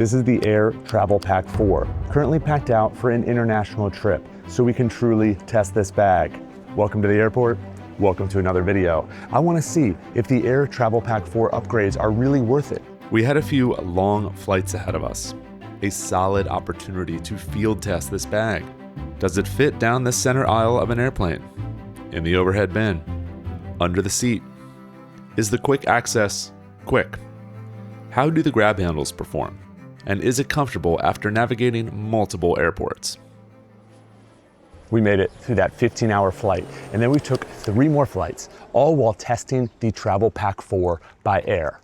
This is the Aer Travel Pack 4, currently packed out for an international trip, so we can truly test this bag. Welcome to the airport. Welcome to another video. I want to see if the Aer Travel Pack 4 upgrades are really worth it. We had a few long flights ahead of us. A solid opportunity to field test this bag. Does it fit down the center aisle of an airplane? In the overhead bin? Under the seat? Is the quick access quick? How do the grab handles perform? And is it comfortable after navigating multiple airports? We made it through that 15-hour flight, and then we took 3 more flights, all while testing the Travel Pack 4 by Aer.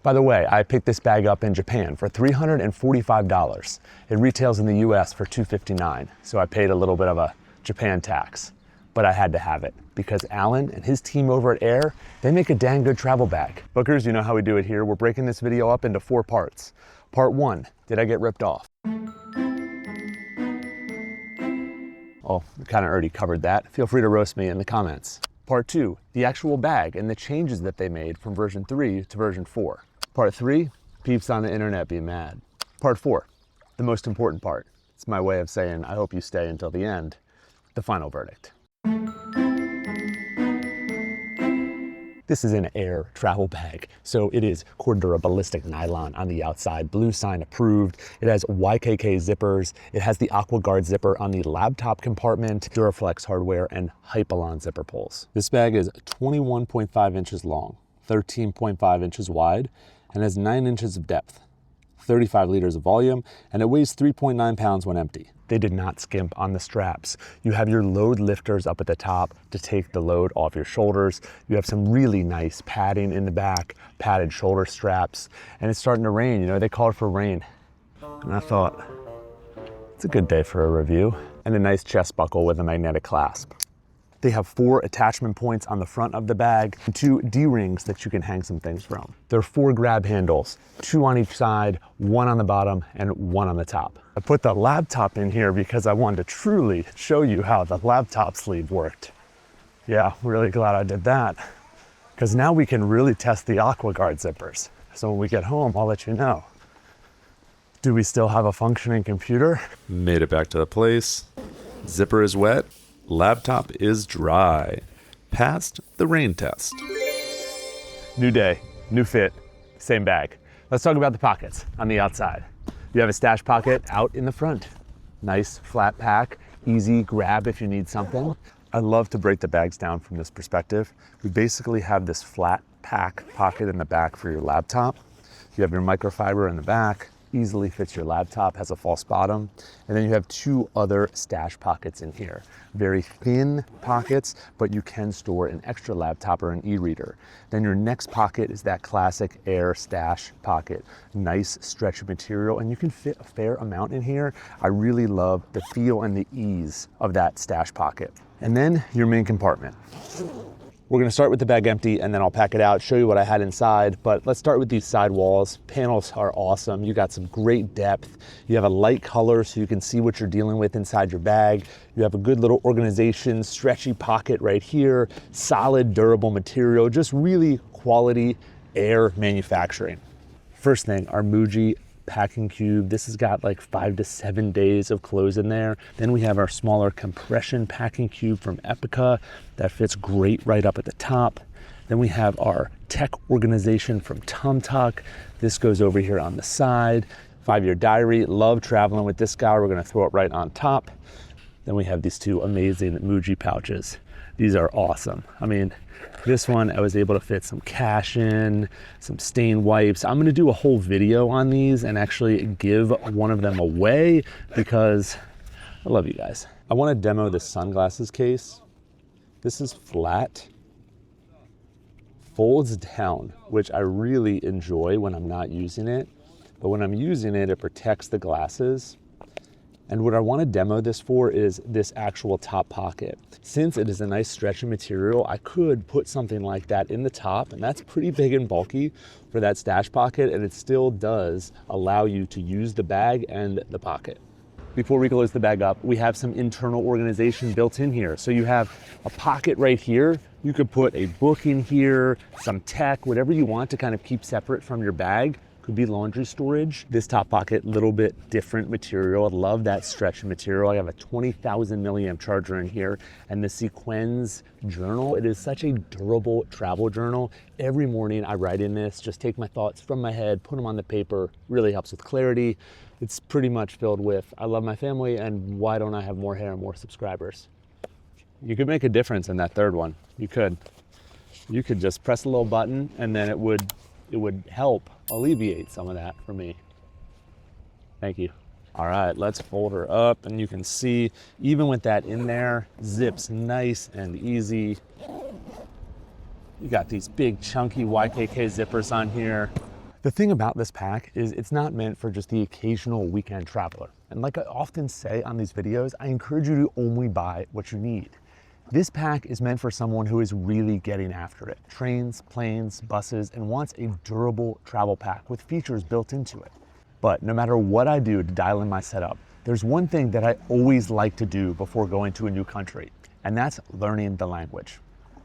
By the way, I picked this bag up in Japan for $345. It retails in the US for $259, so I paid a little bit of a Japan tax. But I had to have it, because Alan and his team over at Aer, they make a dang good travel bag. Bookers, you know how we do it here. We're breaking this video up into 4 parts. Part 1, did I get ripped off? Oh, we kind of already covered that. Feel free to roast me in the comments. Part 2, the actual bag and the changes that they made from version 3 to version 4. Part 3, peeps on the internet be mad. Part 4, the most important part. It's my way of saying I hope you stay until the end, the final verdict. This is an Aer travel bag, so it is Cordura ballistic nylon on the outside, blue sign approved. It has YKK zippers. It has the AquaGuard zipper on the laptop compartment, Duraflex hardware, and Hypalon zipper pulls. This bag is 21.5 inches long, 13.5 inches wide, and has 9 inches of depth, 35 liters of volume, and it weighs 3.9 pounds when empty. They did not skimp on the straps. You have your load lifters up at the top to take the load off your shoulders. You have some really nice padding in the back, padded shoulder straps, and it's starting to rain. You know, they called for rain. And I thought, it's a good day for a review. And a nice chest buckle with a magnetic clasp. They have 4 attachment points on the front of the bag and 2 D-rings that you can hang some things from. There are 4 grab handles, 2 on each side, 1 on the bottom, and 1 on the top. I put the laptop in here because I wanted to truly show you how the laptop sleeve worked. Yeah, really glad I did that, because now we can really test the AquaGuard zippers. So when we get home, I'll let you know. Do we still have a functioning computer? Made it back to the place. Zipper is wet. Laptop is dry. Passed the rain test. New day, new fit, same bag. Let's talk about the pockets on the outside. You have a stash pocket out in the front. Nice flat pack, easy grab if you need something. I love to break the bags down from this perspective. We basically have this flat pack pocket in the back for your laptop. You have your microfiber in the back, easily fits your laptop, has a false bottom. And then you have 2 other stash pockets in here. Very thin pockets, but you can store an extra laptop or an e-reader. Then your next pocket is that classic Aer stash pocket. Nice stretchy material, and you can fit a fair amount in here. I really love the feel and the ease of that stash pocket. And then your main compartment. We're gonna start with the bag empty and then I'll pack it out, show you what I had inside, but let's start with these side walls. Panels are awesome. You got some great depth. You have a light color so you can see what you're dealing with inside your bag. You have a good little organization, stretchy pocket right here, solid, durable material, just really quality Aer manufacturing. First thing, our Muji packing cube. This has got like 5 to 7 days of clothes in there. Then we have our smaller compression packing cube from Epica that fits great right up at the top. Then we have our tech organization from TomTuck. This goes over here on the side. 5-year diary, love traveling with this guy. We're gonna throw it right on top. Then we have these 2 amazing Muji pouches. These are awesome. I mean, this one, I was able to fit some cash in, some stain wipes. I'm gonna do a whole video on these and actually give one of them away because I love you guys. I wanna demo this sunglasses case. This is flat, folds down, which I really enjoy when I'm not using it. But when I'm using it, it protects the glasses. And what I want to demo this for is this actual top pocket. Since it is a nice stretchy material, I could put something like that in the top, and that's pretty big and bulky for that stash pocket, and it still does allow you to use the bag and the pocket. Before we close the bag up, we have some internal organization built in here. So you have a pocket right here. You could put a book in here, some tech, whatever you want to kind of keep separate from your bag. Could be laundry storage. This top pocket, little bit different material. I love that stretch material. I have a 20,000 milliamp charger in here, and the Sequens journal. It is such a durable travel journal. Every morning I write in this, just take my thoughts from my head, put them on the paper. Really helps with clarity. It's pretty much filled with, I love my family, and why don't I have more hair and more subscribers? You could make a difference in that third one. You could just press a little button, and then it would help alleviate some of that for me. Thank you. All right, let's fold her up, and you can see, even with that in there, zips nice and easy. You got these big chunky YKK zippers on here. The thing about this pack is it's not meant for just the occasional weekend traveler. And like I often say on these videos, I encourage you to only buy what you need. This pack is meant for someone who is really getting after it. Trains, planes, buses, and wants a durable travel pack with features built into it. But no matter what I do to dial in my setup, there's one thing that I always like to do before going to a new country, and that's learning the language.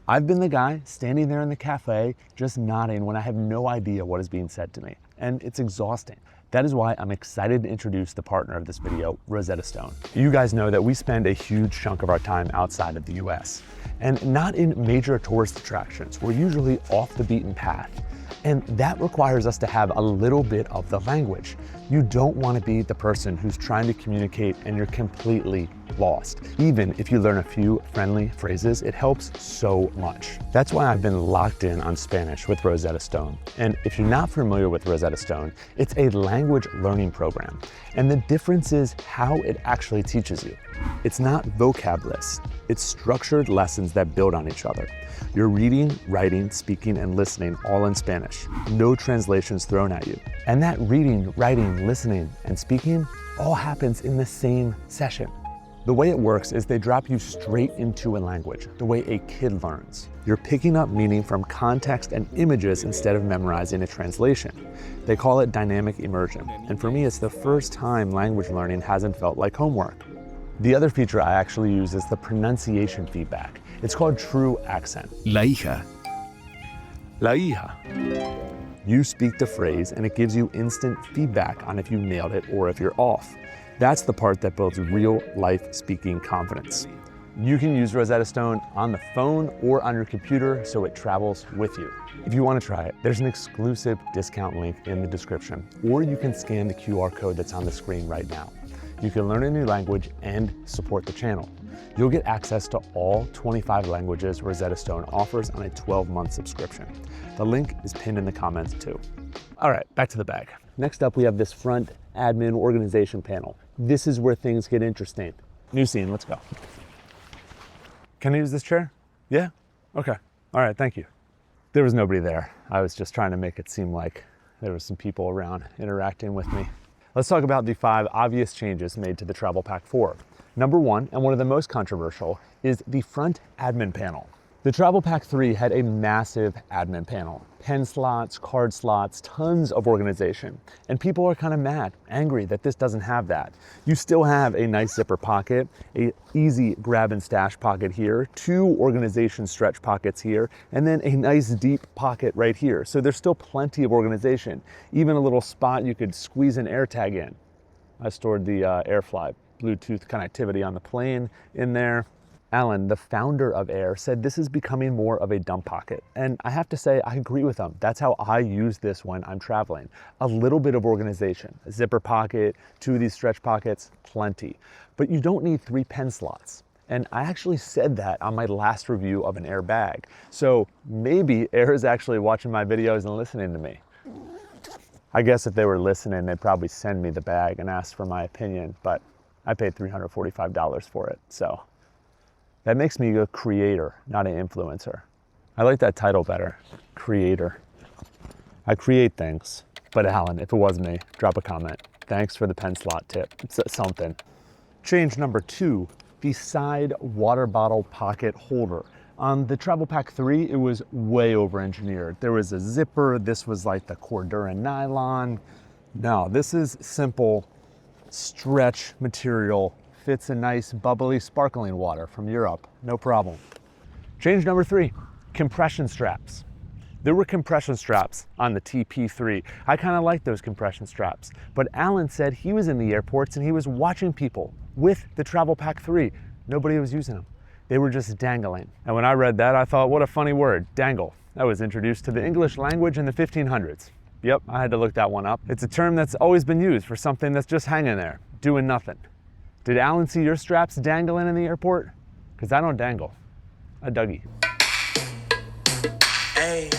I've been the guy standing there in the cafe, just nodding when I have no idea what is being said to me, and it's exhausting. That is why I'm excited to introduce the partner of this video, Rosetta Stone. You guys know that we spend a huge chunk of our time outside of the US, and not in major tourist attractions. We're usually off the beaten path. And that requires us to have a little bit of the language. You don't want to be the person who's trying to communicate and you're completely lost. Even if you learn a few friendly phrases, it helps so much. That's why I've been locked in on Spanish with Rosetta Stone. And if you're not familiar with Rosetta Stone, it's a language learning program. And the difference is how it actually teaches you. It's not vocab lists. It's structured lessons that build on each other. You're reading, writing, speaking, and listening all in Spanish. No translations thrown at you. And that reading, writing, listening, and speaking all happens in the same session. The way it works is they drop you straight into a language, the way a kid learns. You're picking up meaning from context and images instead of memorizing a translation. They call it dynamic immersion. And for me, it's the first time language learning hasn't felt like homework. The other feature I actually use is the pronunciation feedback. It's called True Accent. La hija. La hija. You speak the phrase and it gives you instant feedback on if you nailed it or if you're off. That's the part that builds real life speaking confidence. You can use Rosetta Stone on the phone or on your computer so it travels with you. If you want to try it, there's an exclusive discount link in the description, or you can scan the QR code that's on the screen right now. You can learn a new language and support the channel. You'll get access to all 25 languages Rosetta Stone offers on a 12-month subscription. The link is pinned in the comments too. All right, back to the bag. Next up, we have this front admin organization panel. This is where things get interesting. New scene, let's go. Can I use this chair? Yeah? Okay. All right, thank you. There was nobody there. I was just trying to make it seem like there was some people around interacting with me. Let's talk about the 5 obvious changes made to the Travel Pack 4. Number 1, and one of the most controversial, is the front admin panel. The Travel Pack 3 had a massive admin panel. Pen slots, card slots, tons of organization. And people are kind of mad, angry that this doesn't have that. You still have a nice zipper pocket, a easy grab and stash pocket here, 2 organization stretch pockets here, and then a nice deep pocket right here. So there's still plenty of organization. Even a little spot you could squeeze an AirTag in. I stored the AirFly Bluetooth connectivity on the plane in there. Alan, the founder of Aer, said this is becoming more of a dump pocket. And I have to say, I agree with him. That's how I use this when I'm traveling. A little bit of organization, a zipper pocket, 2 of these stretch pockets, plenty. But you don't need 3 pen slots. And I actually said that on my last review of an Aer bag. So maybe Aer is actually watching my videos and listening to me. I guess if they were listening, they'd probably send me the bag and ask for my opinion, but I paid $345 for it, so. That makes me a creator, not an influencer. I like that title better, creator. I create things, but Alan, if it was me, drop a comment. Thanks for the pen slot tip, it's something. Change number 2, the side water bottle pocket holder. On the Travel Pack 3, it was way over-engineered. There was a zipper, this was like the Cordura nylon. No, this is simple stretch material. Fits a nice bubbly sparkling water from Europe, no problem. Change number 3, compression straps. There were compression straps on the TP3. I kind of like those compression straps, but Alan said he was in the airports and he was watching people with the Travel Pack 3. Nobody was using them. They were just dangling. And when I read that, I thought, what a funny word, dangle. That was introduced to the English language in the 1500s. Yep, I had to look that one up. It's a term that's always been used for something that's just hanging there, doing nothing. Did Alan see your straps dangling in the airport? Because I don't dangle. A Dougie. Hey.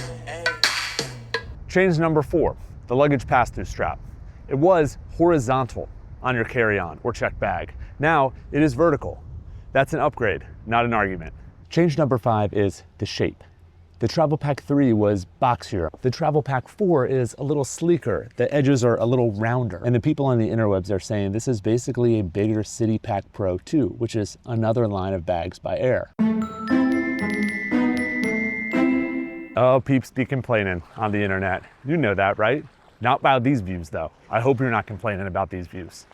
Change number 4, the luggage pass-through strap. It was horizontal on your carry-on or checked bag. Now it is vertical. That's an upgrade, not an argument. Change number 5 is the shape. The Travel Pack 3 was boxier. The Travel Pack 4 is a little sleeker. The edges are a little rounder. And the people on the interwebs are saying this is basically a bigger City Pack Pro 2, which is another line of bags by Aer. Oh, peeps be complaining on the internet. You know that, right? Not about these views though. I hope you're not complaining about these views.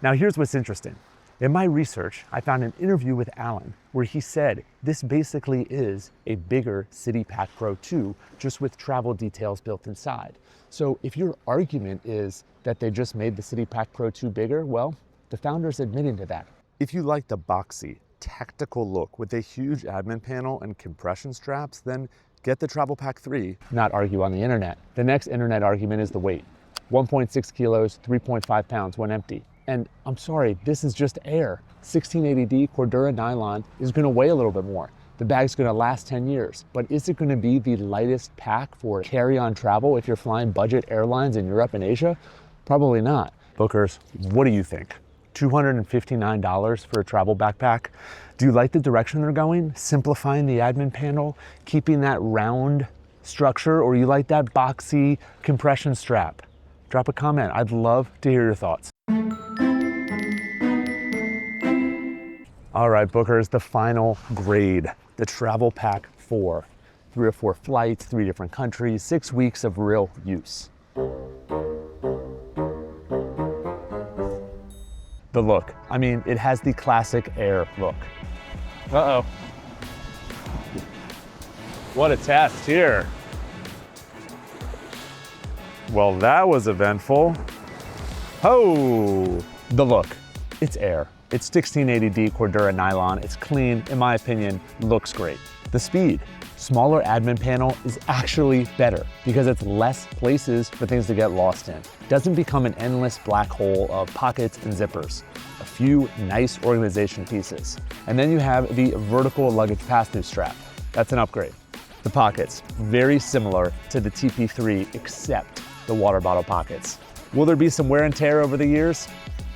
Now here's what's interesting. In my research, I found an interview with Alan where he said this basically is a bigger City Pack Pro 2, just with travel details built inside. So if your argument is that they just made the City Pack Pro 2 bigger, well, the founder's admitting to that. If you like the boxy, tactical look with a huge admin panel and compression straps, then get the Travel Pack 3. Not argue on the internet. The next internet argument is the weight. 1.6 kilos, 3.5 pounds when empty. And I'm sorry, this is just Aer. 1680D Cordura nylon is gonna weigh a little bit more. The bag's gonna last 10 years, but is it gonna be the lightest pack for carry-on travel if you're flying budget airlines in Europe and Asia? Probably not. Bookers, what do you think? $259 for a travel backpack? Do you like the direction they're going? Simplifying the admin panel, keeping that round structure, or you like that boxy compression strap? Drop a comment, I'd love to hear your thoughts. All right, bookers, the final grade, the Travel Pack 4. 3 or 4 flights, 3 different countries, 6 weeks of real use. The look, I mean, it has the classic Aer look. Uh-oh. What a test here. Well, that was eventful. Oh, the look, it's Aer. It's 1680D Cordura nylon. It's clean, in my opinion, looks great. The speed, smaller admin panel is actually better because it's less places for things to get lost in. It doesn't become an endless black hole of pockets and zippers. A few nice organization pieces. And then you have the vertical luggage pass-through strap. That's an upgrade. The pockets, very similar to the TP3 except the water bottle pockets. Will there be some wear and tear over the years?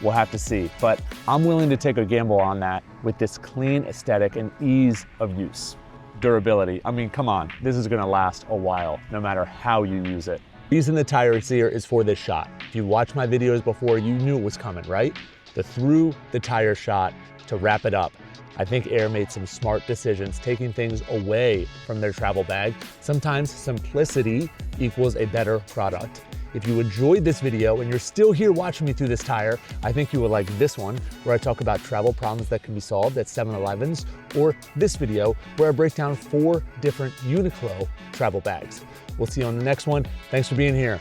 We'll have to see, but I'm willing to take a gamble on that with this clean aesthetic and ease of use. Durability, I mean, come on, this is gonna last a while, no matter how you use it. Using the tire sear is for this shot. If you watched my videos before, you knew it was coming, right? The through the tire shot to wrap it up. I think Aer made some smart decisions, taking things away from their travel bag. Sometimes simplicity equals a better product. If you enjoyed this video and you're still here watching me through this tire, I think you will like this one where I talk about travel problems that can be solved at 7-Elevens, or this video where I break down 4 different Uniqlo travel bags. We'll see you on the next one. Thanks for being here.